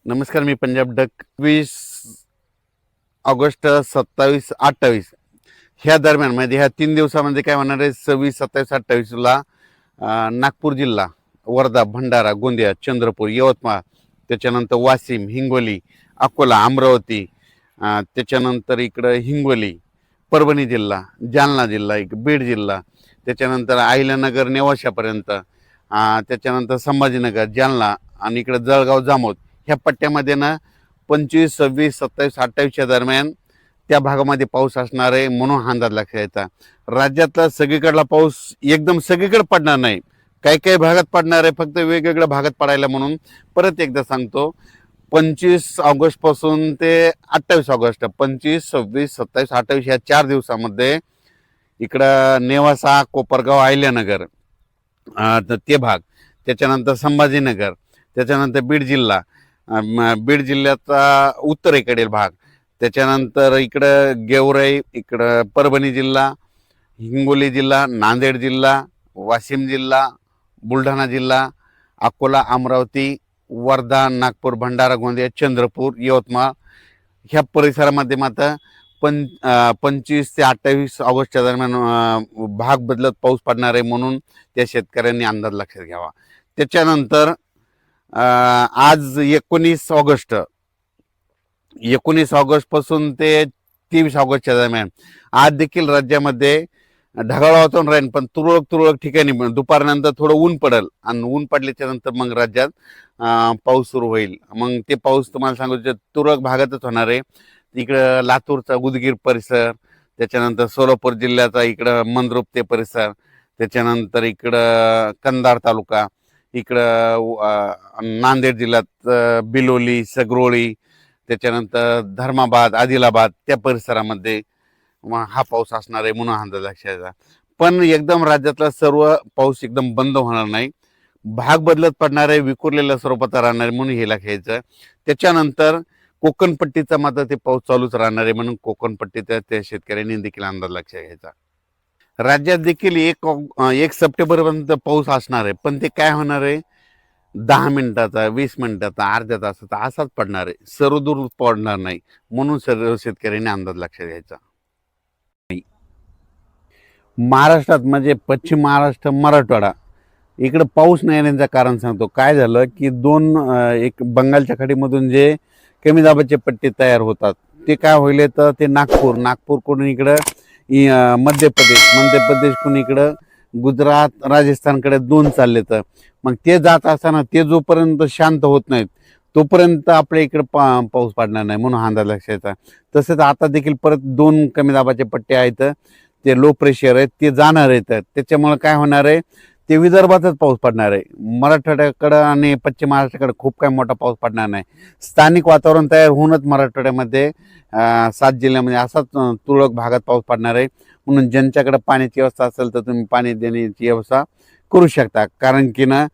नमस्कार, मी Punjab duck. 20 August, 27, 28 ह्या दरम्यान म्हणजे ह्या 3 दिवसामध्ये काय होणार आहे, 26, 27, 28ला नागपूर जिल्हा, वर्धा, भंडारा, गोंदिया, चंद्रपूर, यवतमाळ, त्याच्यानंतर वाशिम, हिंगोली, अकोला, अमरावती, त्याच्यानंतर इकडं हिंगोली, परभणी जिल्हा, जालना जिल्हा, एक बीड जिल्हा, त्याच्यानंतर अहिल्यानगर, नेवाशापर्यंत, त्याच्यानंतर संभाजीनगर, जालना आणि इकडं जळगाव, जामोद ह्या पट्ट्यामध्ये ना 25, 26, 27, 28च्या दरम्यान त्या भागामध्ये पाऊस असणार आहे, म्हणून हा अंदाज लक्षात यायचा. राज्यातला सगळीकडला पाऊस एकदम सगळीकडे पडणार नाही, काही काही भागात पडणार आहे, फक्त वेगवेगळ्या भागात पडायला. म्हणून परत एकदा सांगतो, 25 ऑगस्ट पासून ते 28 ऑगस्ट, 25, 26, 27, 28 ह्या 4 दिवसामध्ये इकडं नेवासा, कोपरगाव, अहिल्यानगर, ते भाग, त्याच्यानंतर संभाजीनगर, त्याच्यानंतर बीड जिल्हा, बीड जिल्ह्याचा उत्तरेकडील भाग, त्याच्यानंतर इकडं गेवराई, इकडं परभणी जिल्हा, हिंगोली जिल्हा, नांदेड जिल्हा, वाशिम जिल्हा, बुलढाणा जिल्हा, अकोला, अमरावती, वर्धा, नागपूर, भंडारा, गोंदिया, चंद्रपूर, यवतमाळ ह्या परिसरामध्ये मात्र 25 ते 28 ऑगस्टच्या दरम्यान भाग बदलत पाऊस पडणार आहे, म्हणून त्या शेतकऱ्यांनी अंदाज लक्षात घ्यावा. त्याच्यानंतर आज 19 ऑगस्ट पासून ते 23 ऑगस्टच्या दरम्यान आज देखील राज्यामध्ये ढगाळ वातावरण राहील, पण तुरळक तुरळक ठिकाणी दुपारनंतर थोडं ऊन पडेल आणि ऊन पडल्याच्या नंतर मग राज्यात पाऊस सुरू होईल. मग ते पाऊस तुम्हाला सांगू, तुरळक भागातच होणार आहे. इकडं लातूरचा उदगीर परिसर, त्याच्यानंतर सोलापूर जिल्ह्याचा इकडं मंद्रुप ते परिसर, त्याच्यानंतर इकडं कंधार तालुका, इकडं नांदेड जिल्ह्यात बिलोली, सगरोळी, त्याच्यानंतर धर्माबाद, आदिलाबाद त्या परिसरामध्ये हा पाऊस असणार आहे, म्हणून अंदाज लक्षात यायचा. पण एकदम राज्यातला सर्व पाऊस एकदम बंद होणार नाही, भाग बदलत पडणार आहे, विखुरलेल्या स्वरूपात राहणार आहे, म्हणून हे लक्षात. त्याच्यानंतर कोकणपट्टीचा मात्र ते पाऊस चालूच राहणार आहे, म्हणून कोकणपट्टीचा त्या शेतकऱ्यांनी देखील अंदाज लक्षात घ्यायचा. राज्यात देखील 1 सप्टेंबरपर्यंत पाऊस असणार आहे, पण ते काय होणार आहे, 10 मिनिटाचा, 20 मिनिटाचा, अर्ध्या तासाचा असाच पडणार आहे, सर्वदूर पडणार नाही, म्हणून सर्व शेतकऱ्यांनी अंदाज लक्षात घ्यायचा. महाराष्ट्रात म्हणजे पश्चिम महाराष्ट्र, मराठवाडा इकडं पाऊस नाही येण्याचं कारण सांगतो. काय झालं की एक बंगालच्या खाडीमधून जे कमी दाबाचे पट्टे तयार होतात, ते काय होईल तर ते नागपूरकडून इकडं मध्य प्रदेशकडून इकडं गुजरात, राजस्थानकडे 2 चालले. तर मग ते जात असताना ते जोपर्यंत शांत होत नाहीत तोपर्यंत आपल्या इकडं पाऊस पडणार नाही, म्हणून अंदाज लक्षात येतात. तसंच आता देखील परत 2 कमी दाबाचे पट्टे आहेत, ते लो प्रेशर आहेत, ते जाणार आहेत. त्याच्यामुळे काय होणार आहे, ते विदर्भातच पाऊस पडणार आहे. मराठवाड्याकडं आणि पश्चिम महाराष्ट्राकडे खूप काही मोठा पाऊस पडणार नाही. स्थानिक वातावरण तयार होऊनच मराठवाड्यामध्ये 7 जिल्ह्यामध्ये असाच तुरळक भागात पाऊस पडणार आहे. म्हणून ज्यांच्याकडे पाण्याची व्यवस्था असेल तर तुम्ही पाणी देण्याची व्यवस्था करू शकता. कारण की ना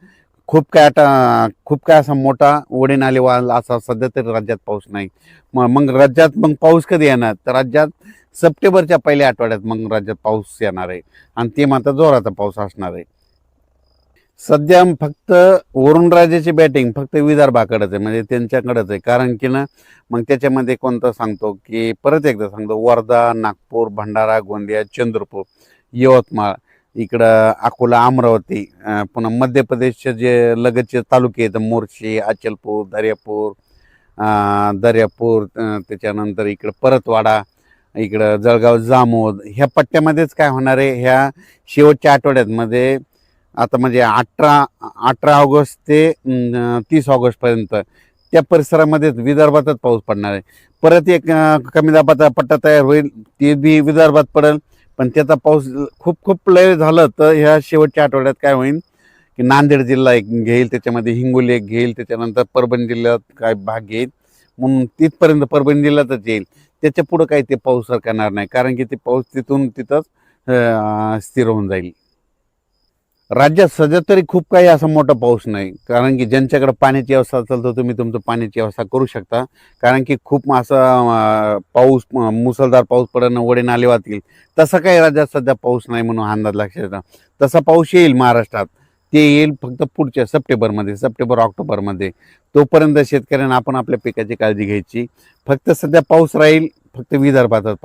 खूप काय असा मोठा ओढे नाले वाल असा सध्या तरी राज्यात पाऊस नाही. मग राज्यात पाऊस कधी येणार, तर राज्यात सप्टेंबरच्या पहिल्या आठवड्यात मग राज्यात पाऊस येणार आहे, आणि ते मात्र जोराचा पाऊस असणार आहे. सध्या फक्त वरुण राजाची बॅटिंग फक्त विदर्भाकडेच आहे, म्हणजे त्यांच्याकडेच आहे. कारण की ना मग त्याच्यामध्ये कोणतं सांगतो की परत एकदा सांगतो, वर्धा, नागपूर, भंडारा, गोंदिया, चंद्रपूर, यवतमाळ, इकडं अकोला, अमरावती, पुन्हा मध्य प्रदेशचे जे लगतचे तालुके आहेत, मोर्शी, अचलपूर, दर्यापूर, त्याच्यानंतर इकडं परतवाडा, इकडं जळगाव, जामोद ह्या पट्ट्यामध्येच काय होणार आहे, ह्या शेवटच्या आठवड्यामध्ये आता म्हणजे 18 ऑगस्ट ते 30 ऑगस्टपर्यंत त्या परिसरामध्येच विदर्भातच पाऊस पडणार आहे. परत एक कमी दाबाचा पट्टा तयार होईल, ते बी विदर्भात पडेल, पण त्याचा पाऊस खूप लय झालं तर ह्या शेवटच्या आठवड्यात काय होईल की नांदेड जिल्हा एक घेईल, त्याच्यामध्ये हिंगोली एक घेईल, त्याच्यानंतर परभणी जिल्ह्यात काय भाग घेईल, म्हणून तिथपर्यंत परभणी जिल्ह्यातच येईल. त्याच्या पुढं काही ते पाऊस सरकणार नाही, कारण की ते पाऊस तिथंच स्थिर होऊन जाईल. राज्यात सध्या तरी खूप काही असा मोठा पाऊस नाही, कारण की ज्यांच्याकडे पाण्याची व्यवस्था असेल तर तुम्ही तुमचं पाण्याची व्यवस्था करू शकता. कारण की खूप असा पाऊस, मुसळधार पाऊस पडणं, ओढे नाले वाहतील, तसा काही राज्यात सध्या पाऊस नाही, म्हणून अंदाज लक्षात येतात. तसा पाऊस येईल महाराष्ट्रात, ते येईल फक्त पुढच्या सप्टेंबर ऑक्टोबरमध्ये. तोपर्यंत शेतकऱ्यांना आपण आपल्या पिकाची काळजी घ्यायची. फक्त सध्या पाऊस राहील फक्त विदर्भात.